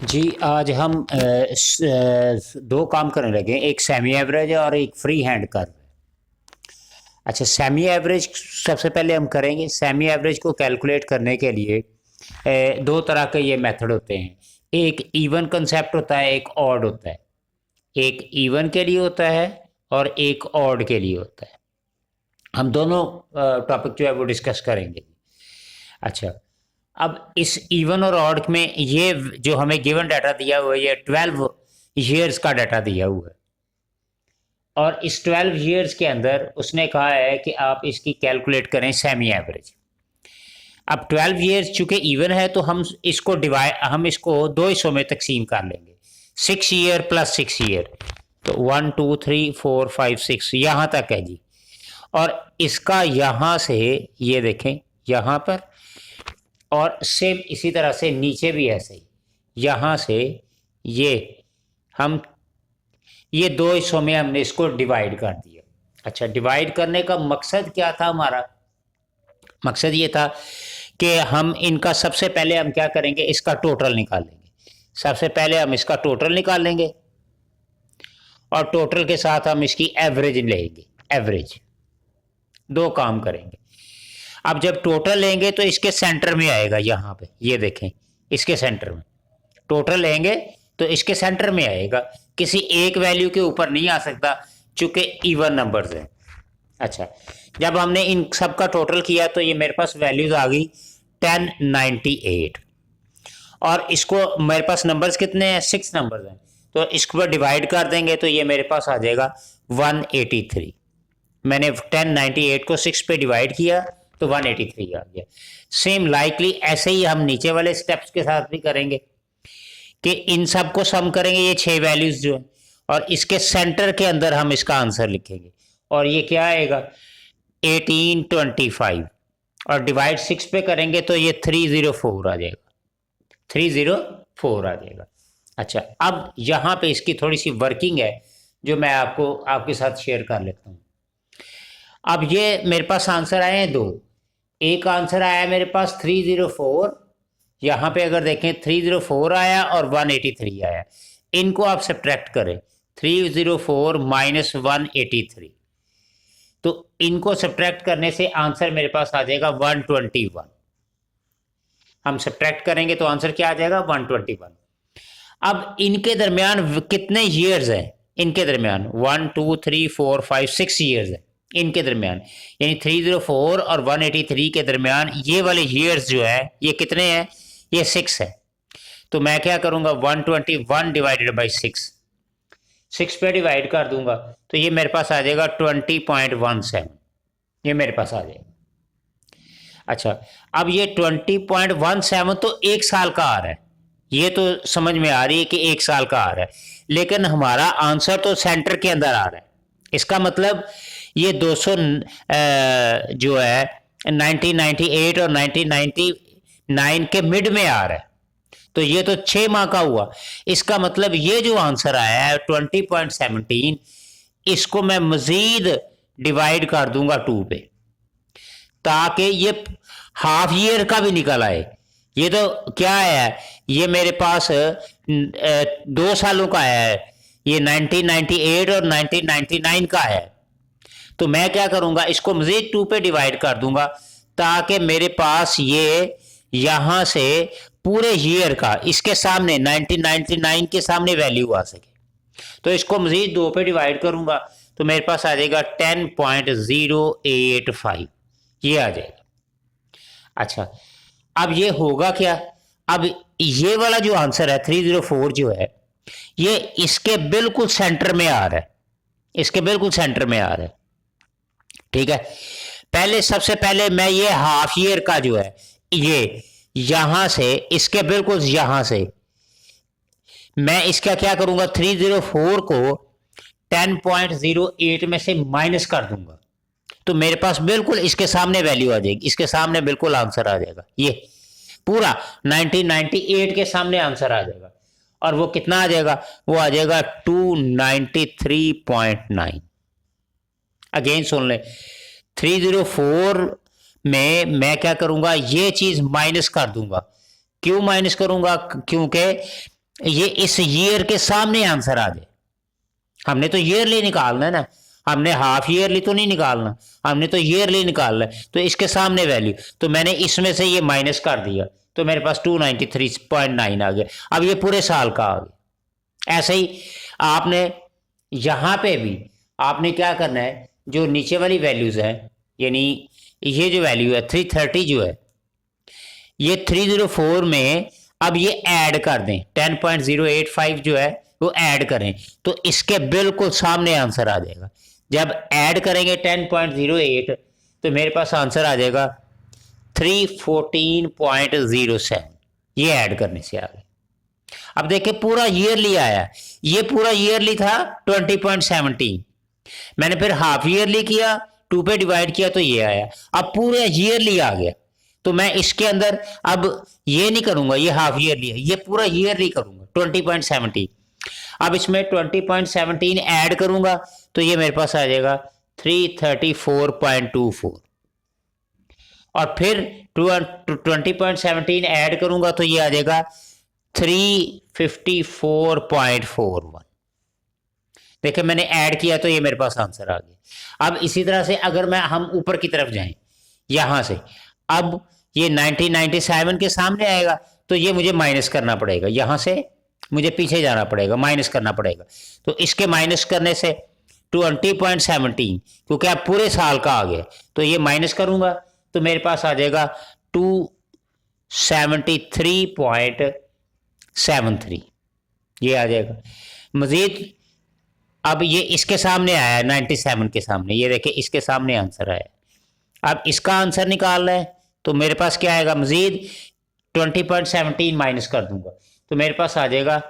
जी, आज हम दो काम करने लगे, एक सेमी एवरेज और एक फ्री हैंड कर्व। अच्छा, सेमी एवरेज सबसे पहले हम करेंगे। सेमी एवरेज को कैलकुलेट करने के लिए दो तरह के ये मेथड होते हैं। एक इवन कंसेप्ट होता है, एक ऑड होता है। एक इवन के लिए होता है और एक ऑड के लिए होता है। हम दोनों टॉपिक जो है वो डिस्कस करेंगे। अच्छा, अब इस इवन और ऑड में ये जो हमें गिवन डाटा दिया हुआ है, ये 12 ईयर्स का डाटा दिया हुआ है। और इस 12 ईयर्स के अंदर उसने कहा है कि आप इसकी कैलकुलेट करें सेमी एवरेज। अब 12 ईयर्स चूंकि इवन है तो हम इसको दो हिस्सों में तकसीम कर लेंगे। 6 ईयर प्लस 6 ईयर, तो 1 2 3 4 5 6 यहाँ तक है जी। और इसका यहाँ से, ये देखें यहाँ पर, और सेम इसी तरह से नीचे भी ऐसे ही, यहाँ से ये हम ये दो हिस्सों में हमने इसको डिवाइड कर दिया। अच्छा, डिवाइड करने का मकसद क्या था हमारा? मकसद ये था कि हम इनका सबसे पहले हम क्या करेंगे, इसका टोटल निकालेंगे। सबसे पहले हम इसका टोटल निकाल लेंगे और टोटल के साथ हम इसकी एवरेज लेंगे। एवरेज, दो काम करेंगे। अब जब टोटल लेंगे तो इसके सेंटर में आएगा, यहाँ पे ये देखें, इसके सेंटर में टोटल लेंगे तो इसके सेंटर में आएगा, किसी एक वैल्यू के ऊपर नहीं आ सकता चूंकि इवन नंबर्स हैं। अच्छा, जब हमने इन सब का टोटल किया तो ये मेरे पास वैल्यूज आ गई 1098। और इसको मेरे पास नंबर्स कितने हैं? 6 नंबर्स हैं, तो इसको पर डिवाइड कर देंगे तो ये मेरे पास आ जाएगा 183। मैंने 1098 को 6 पे डिवाइड किया तो 183 आ गया। सेम लाइकली ऐसे ही हम नीचे वाले स्टेप्स के साथ भी करेंगे कि इन सब को सम करेंगे, ये 6 वैल्यूज जो है, और इसके सेंटर के अंदर हम इसका आंसर लिखेंगे। और ये क्या आएगा? 1825। और डिवाइड 6 पे करेंगे तो ये 304 आ जाएगा। 304 आ जाएगा। अच्छा, अब यहाँ पे इसकी थोड़ी सी वर्किंग है जो मैं आपके साथ शेयर कर लेता हूँ। अब ये मेरे पास आंसर आए हैं दो। एक आंसर आया मेरे पास 304, यहाँ पे अगर देखें 304 आया और 183 आया। इनको आप सब्ट्रैक्ट करें, 304 माइनस 183, तो इनको सब्ट्रैक्ट करने से आंसर मेरे पास आ जाएगा 121। हम सब्ट्रैक्ट करेंगे तो आंसर क्या आ जाएगा? 121। अब इनके दरमियान कितने ईयर्स हैं? इनके दरमियान 1 2 3 4 5 6 ईयर्स है इनके दरमियान, यानी 304 और 183 के दरमियान ये वाले ईयर्स जो है ये कितने हैं? ये 6 है। तो मैं क्या करूंगा, 121 डिवाइडेड बाई 6 पे डिवाइड कर दूंगा तो ये मेरे पास आ जाएगा 20.17। ये मेरे पास आ जाएगा। अच्छा, अब ये 20.17 तो एक साल का आ रहा है, ये तो समझ में आ रही है कि एक साल का आ रहा है, लेकिन हमारा आंसर तो सेंटर के अंदर आ रहा है। इसका मतलब ये 200 जो है 1998 और 1999 के मिड में आ रहा है, तो ये तो 6 माह का हुआ। इसका मतलब ये जो आंसर आया है 20.17, इसको मैं मजीद डिवाइड कर दूंगा 2 पे, ताकि ये हाफ ईयर का भी निकल आए। ये तो क्या है, ये मेरे पास 2 सालों का है, ये 1998 और 1999 का है। तो मैं क्या करूंगा, इसको मजीद 2 पे डिवाइड कर दूंगा ताकि मेरे पास ये यहां से पूरे ईयर का इसके सामने 1999 के सामने वैल्यू आ सके। तो इसको मजीद 2 पे डिवाइड करूंगा तो मेरे पास आ जाएगा 10.085, ये आ जाएगा। अच्छा, अब ये होगा क्या? अब ये वाला जो आंसर है 304 जो है, ये इसके बिल्कुल सेंटर में आ रहा है, इसके बिल्कुल सेंटर में आ रहा है। ठीक है, पहले सबसे पहले मैं ये हाफ ईयर का जो है, ये यहां से इसके बिल्कुल यहां से मैं इसका क्या करूंगा, 304 को 10.08 में से माइनस कर दूंगा तो मेरे पास बिल्कुल इसके सामने वैल्यू आ जाएगी, इसके सामने बिल्कुल आंसर आ जाएगा। ये पूरा 1998 के सामने आंसर आ जाएगा, और वो कितना आ जाएगा? वो आ जाएगा 293.9। अगेन सुन ले, 304 में मैं क्या करूंगा, ये चीज माइनस कर दूंगा। क्यों माइनस करूंगा? क्योंकि ये इस ईयर के सामने आंसर आ जाए। हमने तो ईयरली निकालना है ना, हमने हाफ ईयरली तो नहीं निकालना, हमने तो ईयरली निकालना है। तो इसके सामने वैल्यू, तो मैंने इसमें से ये माइनस कर दिया, तो मेरे पास 293.9 आ गया। अब ये पूरे साल का आ गया। ऐसे ही आपने यहाँ पे भी आपने क्या करना है, जो नीचे वाली वैल्यूज है, यानी ये जो वैल्यू है 330 जो है, ये 304 में अब ये ऐड कर दें, 10.085 जो है वो ऐड करें, तो इसके बिल्कुल सामने आंसर आ जाएगा। जब ऐड करेंगे 10.08 तो मेरे पास आंसर आ जाएगा 314.07। ये ऐड करने से आ गया। अब देखिए पूरा ईयरली आया, ये पूरा ईयरली था 20.17, मैंने फिर हाफ ईयरली किया, 2 पे डिवाइड किया तो ये आया। अब पूरा ईयरली आ गया, तो मैं इसके अंदर अब ये नहीं करूंगा, ये हाफ ईयरली है, ये पूरा ईयरली करूंगा 20.17। अब इसमें 20.17 ऐड करूंगा तो ये मेरे पास आ जाएगा 334.24, और फिर 20.17 ऐड करूंगा तो ये आ जाएगा 354.41। देखिए मैंने ऐड किया तो ये मेरे पास आंसर आ गया। अब इसी तरह से अगर मैं हम ऊपर की तरफ जाएं यहां से, अब ये 1997 के सामने आएगा तो ये मुझे माइनस करना पड़ेगा, यहां से मुझे पीछे जाना पड़ेगा, माइनस करना पड़ेगा। तो इसके माइनस करने से 20.17, क्योंकि अब पूरे साल का आ गया, तो ये माइनस करूंगा तो मेरे पास आ जाएगा 273.73, ये आ जाएगा। मजीद अब ये इसके सामने आया है 97 के सामने, ये देखिए इसके सामने आंसर आया। अब इसका आंसर निकालना है तो मेरे पास क्या आएगा, मजीद 20.17 माइनस कर दूंगा तो मेरे पास आ जाएगा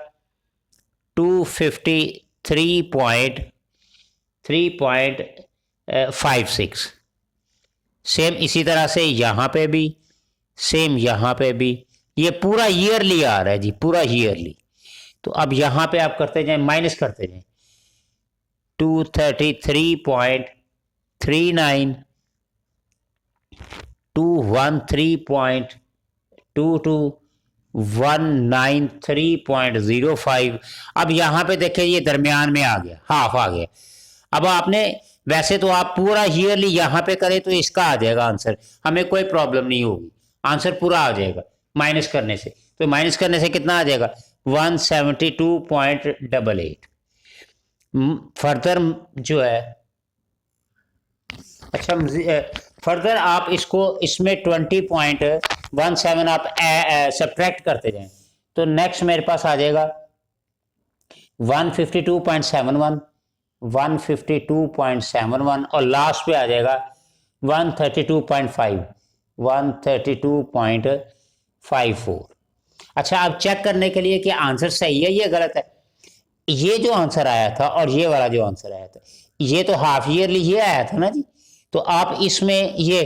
253.56। सेम इसी तरह से यहाँ पे भी, सेम यहाँ पे भी, ये पूरा ईयरली आ रहा है जी, पूरा ईयरली। तो अब यहाँ पे आप करते जाएं, माइनस करते जाएं, 233.39, 213.22, 193.05। अब यहाँ पे देखिए ये दरमियान में आ गया, हाफ आ गया। अब आपने वैसे तो आप पूरा ईयरली यहाँ पे करें तो इसका आ जाएगा आंसर, हमें कोई प्रॉब्लम नहीं होगी, आंसर पूरा आ जाएगा माइनस करने से। तो माइनस करने से कितना आ जाएगा, 172.88। फर्दर जो है, अच्छा फर्दर आप इसको इसमें 20.17 आप सब्ट्रैक्ट करते जाएं तो नेक्स्ट मेरे पास आ जाएगा 152.71, 152.71, और लास्ट पे आ जाएगा 132.5, 132.54। अच्छा अब चेक करने के लिए कि आंसर सही है या गलत है, ये जो आंसर आया था और ये वाला जो आंसर आया था, ये तो हाफ ईयरली ये आया था ना जी, तो आप इसमें ये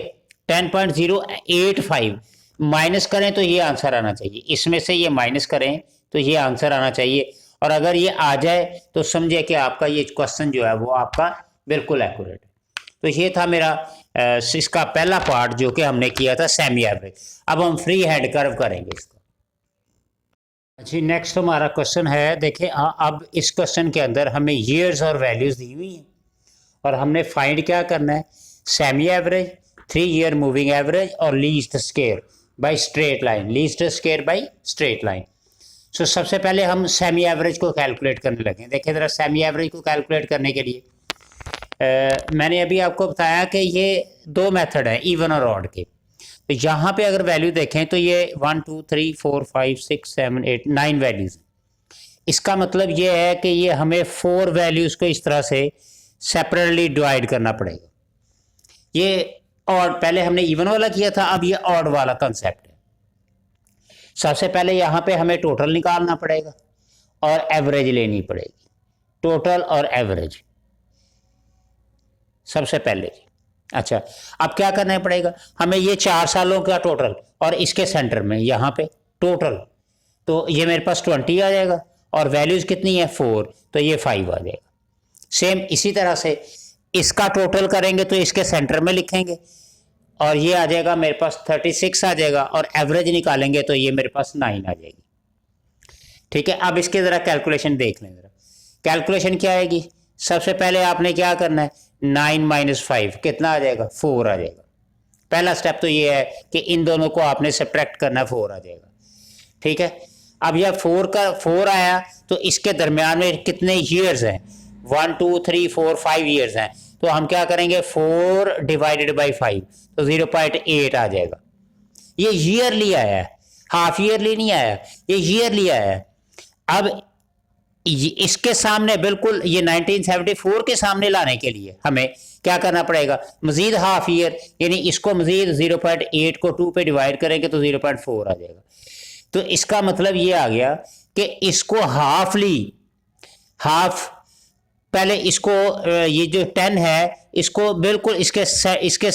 10.085 माइनस करें तो ये आंसर आना चाहिए, इसमें से ये माइनस करें तो ये आंसर आना चाहिए, और अगर ये आ जाए तो समझे कि आपका ये क्वेश्चन जो है वो आपका बिल्कुल एक्यूरेट है। तो ये था मेरा इसका पहला पार्ट जो कि हमने किया था सेमी एवरेज। अब हम फ्री हैंड कर्व करेंगे इसको। जी नेक्स्ट हमारा क्वेश्चन है, देखिए अब इस क्वेश्चन के अंदर हमें ईयर्स और वैल्यूज दी हुई हैं और हमने फाइंड क्या करना है, semi average, 3 year moving average और least square by straight line, least square by straight line. So सबसे पहले हम सेमी एवरेज को कैलकुलेट करने लगे। देखिए ज़रा सेमी एवरेज को कैलकुलेट करने के लिए मैंने अभी आपको बताया कि ये 2 मेथड हैं, इवन और ऑड के। तो यहाँ पे अगर वैल्यू देखें तो ये 1 2 3 4 5 6 7 8 9 वैल्यूज़। इसका मतलब ये है कि ये हमें 4 वैल्यूज़ को इस तरह से सेपरेटली डिवाइड करना पड़ेगा। ये ऑड, पहले हमने इवन वाला किया था, अब ये ऑड वाला कंसेप्ट है। सबसे पहले यहाँ पे हमें टोटल निकालना पड़ेगा और एवरेज लेनी पड़ेगी, टोटल और एवरेज सबसे पहले। अच्छा अब क्या करना पड़ेगा, हमें ये 4 सालों का टोटल और इसके सेंटर में यहाँ पे टोटल, तो ये मेरे पास 20 आ जाएगा और वैल्यूज कितनी है 4, तो ये 5 आ जाएगा। सेम इसी तरह से इसका टोटल करेंगे तो इसके सेंटर में लिखेंगे और ये आ जाएगा मेरे पास 36 आ जाएगा, और एवरेज निकालेंगे तो ये मेरे पास 9 आ जाएगी। ठीक है, अब इसके ज़रा कैलकुलेशन देख लें ज़रा। कैलकुलेशन क्या आएगी? सबसे पहले आपने क्या करना है, 9 माइनस 5 कितना आ जाएगा? 4 आ जाएगा। पहला स्टेप तो ये है कि इन दोनों को आपने सब्ट्रैक्ट करना है, 4 आ जाएगा। ठीक है, अब यह 4 आया तो इसके दरमियान में कितने ईयर्स हैं? 1 2 3 4 5 ईयर्स हैं। तो हम क्या करेंगे, 4 डिवाइडेड बाई 5 तो 0.8 आ जाएगा। ये ईयरली आया है, हाफ ईयरली नहीं आया, ये ईयरली आया है। अब इसके सामने बिल्कुल ये 1974 के सामने लाने के लिए हमें क्या करना पड़ेगा, मजीद हाफ ईयर, यानी इसको मजीद 0.8 को 2 पे डिवाइड करेंगे तो 0.4 आ जाएगा। तो इसका मतलब ये आ गया कि इसको हाफ पहले इसको ये जो 10 है इसको बिल्कुल इसके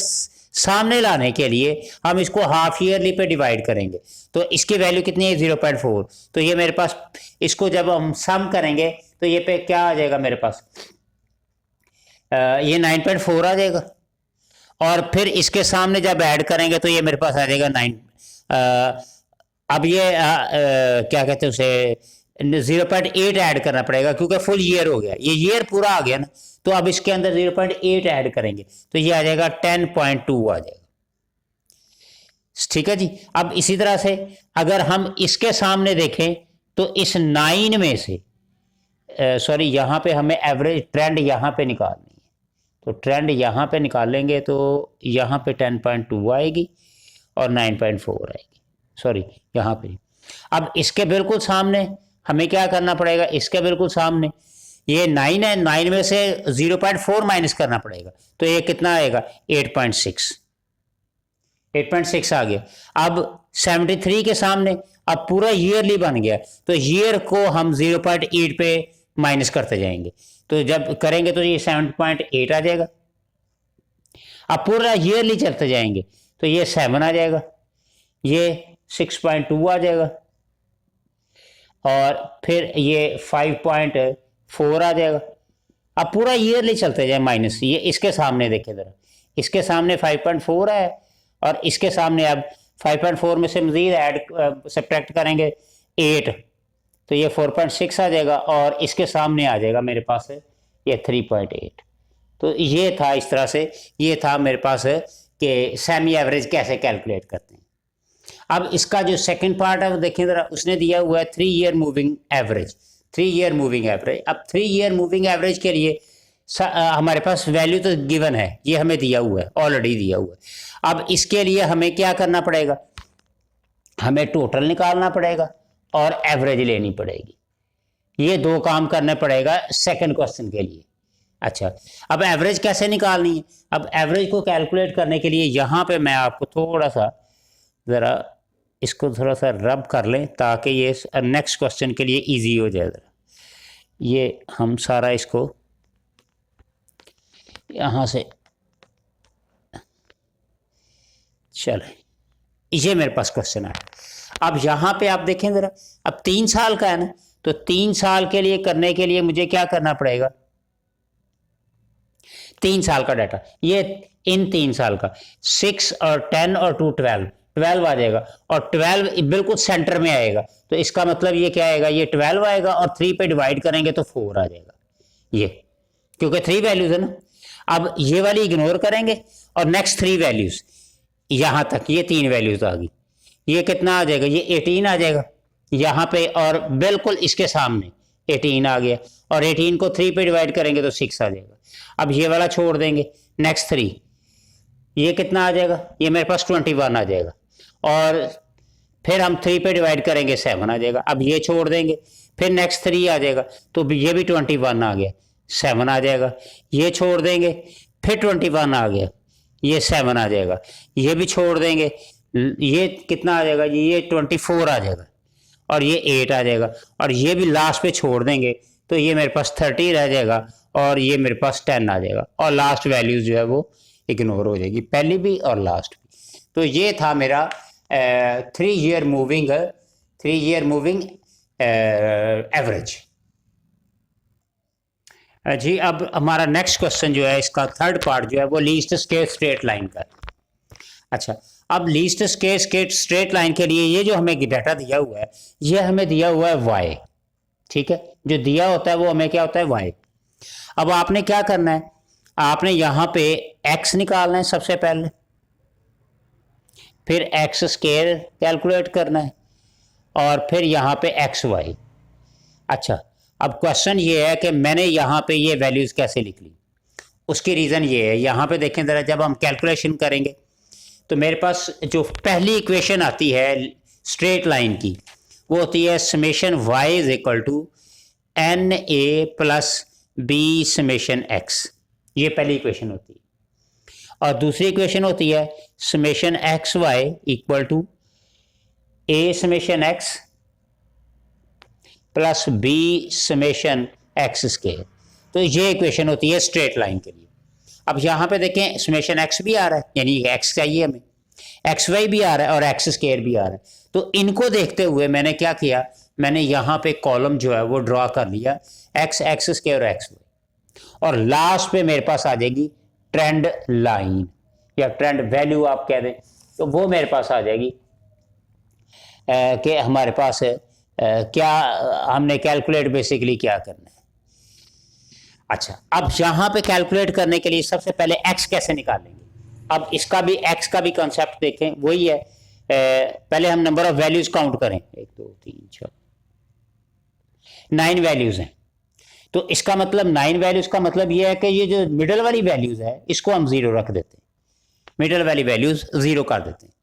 सामने लाने के लिए हम इसको हाफ ईयरली पे डिवाइड करेंगे। तो इसकी वैल्यू कितनी है? 0.4। तो ये मेरे पास, इसको जब हम सम करेंगे तो ये पे क्या आ जाएगा मेरे पास, ये 9.4 आ जाएगा। और फिर इसके सामने जब ऐड करेंगे तो ये मेरे पास आ जाएगा 9। अब ये क्या कहते हैं उसे, 0.8 ऐड करना पड़ेगा क्योंकि फुल ईयर हो गया, ये ईयर पूरा आ गया ना। तो अब इसके अंदर 0.8 ऐड करेंगे तो ये आ जाएगा 10.2 आ जाएगा। ठीक है जी। अब इसी तरह से अगर हम इसके सामने देखें तो इस 9 में से सॉरी यहां पे हमें एवरेज ट्रेंड यहां पे निकालनी है, तो ट्रेंड यहां पे निकालेंगे तो यहां पे 10.2 आएगी और 9.4 आएगी, सॉरी यहां पे। अब इसके बिल्कुल सामने हमें क्या करना पड़ेगा, इसके बिल्कुल सामने ये 9 है, 9 में से 0.4 माइनस करना पड़ेगा तो ये कितना आएगा, 8.6 आ गया। अब 73 के सामने अब पूरा ईयरली बन गया तो ईयर को हम 0.8 पे माइनस करते जाएंगे, तो जब करेंगे तो ये 7.8 आ जाएगा। अब पूरा ईयरली चलते जाएंगे तो ये 7 आ जाएगा, ये 6.2 आ जाएगा और फिर ये 5.4 आ जाएगा। अब पूरा ईयरली चलते जाए माइनस, ये इसके सामने देखें जरा, इसके सामने 5.4 है और इसके सामने अब 5.4 में से मजीद ऐड सब्ट्रैक्ट करेंगे 8 तो ये 4.6 आ जाएगा और इसके सामने आ जाएगा मेरे पास ये 3.8। तो ये था, इस तरह से ये था मेरे पास कि सेमी एवरेज कैसे कैलकुलेट करते हैं। अब इसका जो सेकंड पार्ट है वो देखें जरा, उसने दिया हुआ है 3 year moving average. 3 year moving average, अब 3 ईयर मूविंग एवरेज के लिए हमारे पास वैल्यू तो गिवन है, ये हमें दिया हुआ है, ऑलरेडी दिया हुआ है। अब इसके लिए हमें क्या करना पड़ेगा, हमें टोटल निकालना पड़ेगा और एवरेज लेनी पड़ेगी। ये दो काम करने पड़ेगा सेकंड क्वेश्चन के लिए। अच्छा, अब एवरेज कैसे निकालनी है? अब एवरेज को कैलकुलेट करने के लिए यहाँ पे मैं आपको थोड़ा सा ज़रा इसको थोड़ा सा रब कर लें ताकि ये नेक्स्ट क्वेश्चन के लिए इजी हो जाए। ज़रा ये हम सारा इसको यहाँ से, चले, ये मेरे पास क्वेश्चन है। अब यहाँ पे आप देखें ज़रा, अब 3 साल का है ना, तो 3 साल के लिए करने के लिए मुझे क्या करना पड़ेगा, 3 साल का डाटा, ये इन 3 साल का 6 और 10 और 2 12 आ जाएगा और 12 बिल्कुल सेंटर में आएगा। तो इसका मतलब ये क्या आएगा, ये 12 आएगा और 3 पे डिवाइड करेंगे तो 4 आ जाएगा, ये क्योंकि 3 वैल्यूज है ना। अब ये वाली इग्नोर करेंगे और नेक्स्ट 3 वैल्यूज यहाँ तक, ये 3 वैल्यूज आ गई, ये कितना आ जाएगा, ये 18 आ जाएगा यहाँ पे और बिल्कुल इसके सामने 18 आ गया और 18 को 3 पे डिवाइड करेंगे तो 6 आ जाएगा। अब ये वाला छोड़ देंगे, नेक्स्ट 3, ये कितना आ जाएगा, ये मेरे पास 21 आ जाएगा और फिर हम 3 पे डिवाइड करेंगे 7 आ जाएगा। अब ये छोड़ देंगे, फिर नेक्स्ट 3 आ जाएगा तो ये भी 21 आ गया, 7 आ जाएगा। ये छोड़ देंगे, फिर 21 आ गया, ये 7 आ जाएगा। ये भी छोड़ देंगे, ये कितना आ जाएगा, ये 24 आ जाएगा और ये 8 आ जाएगा और ये भी लास्ट पे छोड़ देंगे तो ये मेरे पास 30 रह जाएगा और ये मेरे पास 10 आ जाएगा और लास्ट वैल्यूज जो है वो इग्नोर हो जाएगी, पहली भी और लास्ट भी। तो ये था मेरा 3 ईयर मूविंग एवरेज। जी, अब हमारा नेक्स्ट क्वेश्चन जो है, इसका थर्ड पार्ट जो है वो लीस्ट स्क्वेयर स्ट्रेट लाइन का। अच्छा, अब लीस्ट स्क्वेयर स्ट्रेट लाइन के लिए ये जो हमें डाटा दिया हुआ है, ये हमें दिया हुआ है y, ठीक है, जो दिया होता है वो हमें क्या होता है y। अब आपने क्या करना है, आपने यहां पे x निकालना है सबसे पहले, फिर एक्स स्क्वायर कैलकुलेट करना है, और फिर यहां पे एक्स वाई। अच्छा, अब क्वेश्चन ये है कि मैंने यहां पे ये वैल्यूज कैसे लिख ली। उसकी रीज़न ये है, यहां पे देखें ज़रा, जब हम कैलकुलेशन करेंगे तो मेरे पास जो पहली इक्वेशन आती है स्ट्रेट लाइन की, वो होती है summation y is equal to N A plus B summation x। ये पहली इक्वेशन होती है। और दूसरी इक्वेशन होती है summation X Y equal to A summation x plus B summation x square. तो ये इक्वेशन होती है स्ट्रेट लाइन के लिए। अब यहाँ पे देखें समेशन x भी आ रहा है, यानी x चाहिए हमें, एक्स वाई भी आ रहा है और एक्स स्क्वायर भी आ रहा है। तो इनको देखते हुए मैंने क्या किया, मैंने यहाँ पे कॉलम जो है वो ड्रॉ कर लिया, एक्स, एक्स स्क्वायर और एक्स वाई, और लास्ट पे मेरे पास आ जाएगी ट्रेंड लाइन या ट्रेंड वैल्यू आप कह दें, तो वो मेरे पास आ जाएगी कि हमारे पास क्या हमने कैलकुलेट बेसिकली क्या करना है। अच्छा, अब यहां पे कैलकुलेट करने के लिए सबसे पहले x कैसे निकालेंगे। अब इसका भी x का भी कॉन्सेप्ट देखें, वही है, पहले हम नंबर ऑफ वैल्यूज काउंट करें, 1 2 3 4 9 वैल्यूज हैं। तो इसका मतलब 9 वैल्यूज का मतलब ये है कि ये जो मिडल वाली वैल्यूज है इसको हम 0 रख देते हैं, मिडल वाली वैल्यूज 0 कर देते हैं,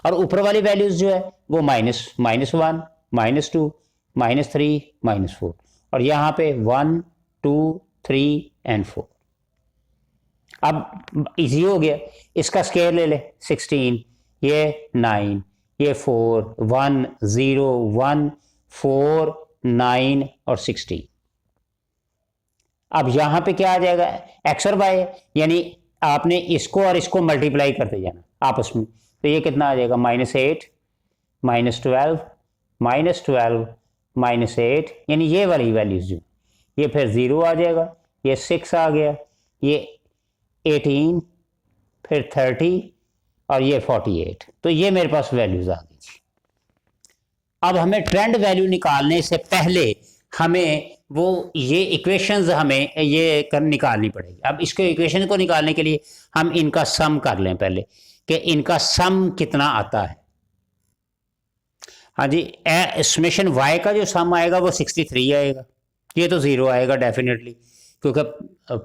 और ऊपर वाली वैल्यूज जो है वो -1 -2 -3 -4, और यहां पे 1 2 3 एंड 4। अब इजी हो गया, इसका स्केयर ले ले 16, ये 9, ये 4 1 0 1 4 9 और 16। अब यहां पे क्या आ जाएगा, एक्स और वाई, यानी आपने इसको और इसको मल्टीप्लाई करते जाना आपस में। तो ये कितना आ जाएगा, -8 -12 -12 -8, यानी ये वाली वैल्यूज जो, ये फिर 0 आ जाएगा, ये 6 आ गया, ये 18, फिर 30 और ये 48। तो ये मेरे पास वैल्यूज आ गई। अब हमें ट्रेंड वैल्यू निकालने से पहले हमें वो ये इक्वेशंस हमें ये कर निकालनी पड़ेगी। अब इसके इक्वेशन को निकालने के लिए हम इनका सम कर लें पहले, कि इनका सम कितना आता है। हाँ जी, समेशन y का जो सम आएगा वो 63 आएगा, ये तो 0 आएगा डेफिनेटली, क्योंकि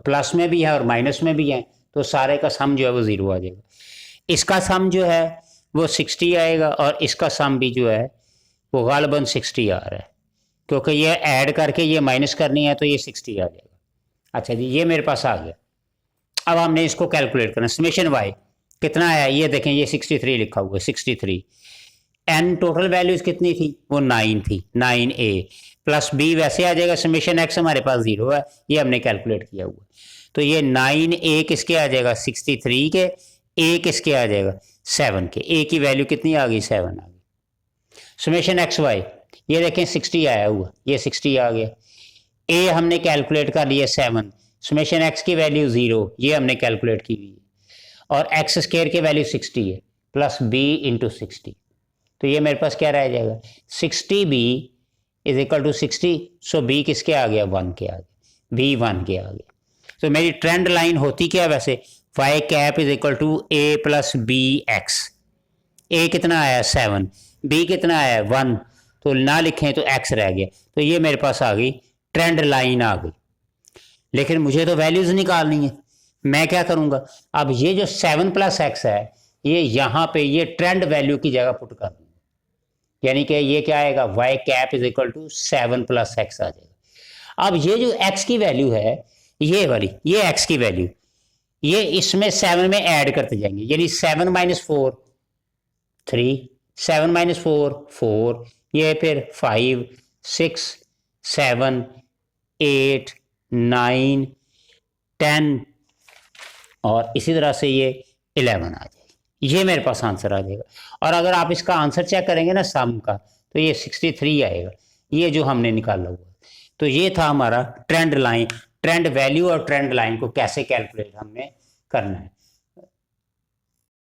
प्लस में भी है और माइनस में भी है, तो सारे का सम जो है वो 0 आ जाएगा। इसका सम जो है वो 60 आएगा, और इसका सम भी जो है वो गालिबन 60 आ रहा है, क्योंकि ये ऐड करके ये माइनस करनी है, तो ये 60 आ जाएगा। अच्छा जी, ये मेरे पास आ गया। अब हमने इसको कैलकुलेट करना, समेशन y कितना आया, ये देखें, ये 63 लिखा हुआ है, 63। n टोटल वैल्यूज कितनी थी, वो 9 थी, 9a प्लस b वैसे आ जाएगा, समेशन x हमारे पास 0 है, ये हमने कैलकुलेट किया हुआ। तो ये 9a किसके आ जाएगा, 63 के, a किसके आ जाएगा, 7 के। a की वैल्यू कितनी आ गई, 7 आ गई। समेशन एक्स वाई, ये देखें 60 आया हुआ, ये 60 आ गया। a हमने कैलकुलेट कर लिया 7, समेशन x की वैल्यू 0, ये हमने कैलकुलेट की हुई है, और एक्स स्क्वायर की वैल्यू 60 है, प्लस b इंटू 60। तो ये मेरे पास क्या रह जाएगा, 60b is equal to 60, so b किसके आ गया, 1 के आ गया, b 1 के आ गया। तो मेरी ट्रेंड लाइन होती क्या वैसे, y cap is equal to a plus B X. a कितना आया, 7, b कितना आया, 1, तो ना लिखें तो x रह गया। तो ये मेरे पास आ गई, ट्रेंड लाइन आ गई। लेकिन मुझे तो वैल्यूज निकालनी है, मैं क्या करूंगा, अब ये जो 7 प्लस एक्स है, ये यहाँ पे ये ट्रेंड वैल्यू की जगह पुट कर दूंगा, यानी कि ये क्या आएगा, y cap is equal to 7 plus x आ जाएगा। अब ये जो x की वैल्यू है, ये वाली, ये x की वैल्यू, ये इसमें 7 में ऐड करते जाएंगे, यानी 7 - 4 3, 7 - 4 4, ये फिर 5 6 7 8 9 10, और इसी तरह से ये 11 आ जाएगी। ये मेरे पास आंसर आ जाएगा। और अगर आप इसका आंसर चेक करेंगे ना सम का, तो ये 63 आएगा, ये जो हमने निकाला हुआ। तो ये था हमारा ट्रेंड लाइन, ट्रेंड वैल्यू और ट्रेंड लाइन को कैसे कैलकुलेट हमने करना है।